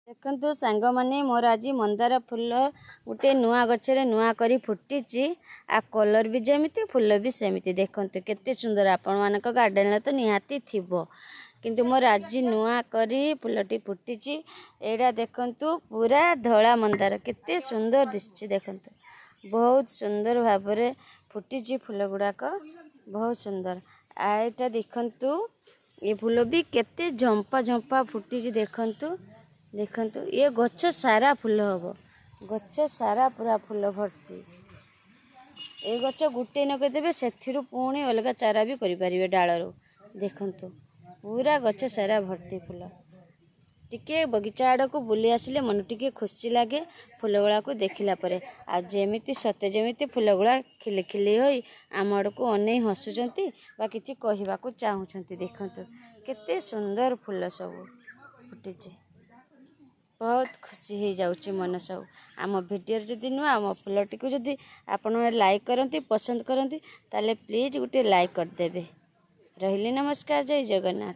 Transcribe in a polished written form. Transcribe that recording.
देखु सांग माने मोर आज मंदार फूल गोटे नुआ गचरे नुआ करी फुटी आ कलर भी जमीती फूल भी सेमती देखु केते सुंदर आपण मान गार्डन तो निहाती थिबो किंतु मोर आज नुआ करी फूलटी फुटी एटा देखु पूरा धला मंदार केते सुंदर दिसछि देखु बहुत सुंदर भाबरे फुटी फूल गुड़ाक बहुत सुंदर आटा देखु ये फूल भी केते झंपा झंपा फुटी देखु देखु ये गछ सारा फूल हम गछ सारा पूरा फूल भर्ती ये गछ गोटे नगदेवे से पुणी अलग चारा भी करें डालू देखु पूरा गछ सारा भर्ती फूल टिके बगीचा आड़ को बुली आसिले मन टिके खुशी लगे फूल गुड़ा को देखला परे आ जेमिति सते जेमिति फूल गुड़ा खिले खिले होई आम आड़ को अनै हसुचंती बा किछि कहिबाकू चाहुचंती देखंतु केते सुंदर फूल सब फुटिछि बहुत खुशी हो जाउछि मन सब आम भिडियो जदि नुआ आम फूलटी को जदि आपण लाइक करंती पसंद करंती ताले प्लीज गोटे लाइक कर देबे। रहिले नमस्कार, जय जगन्नाथ।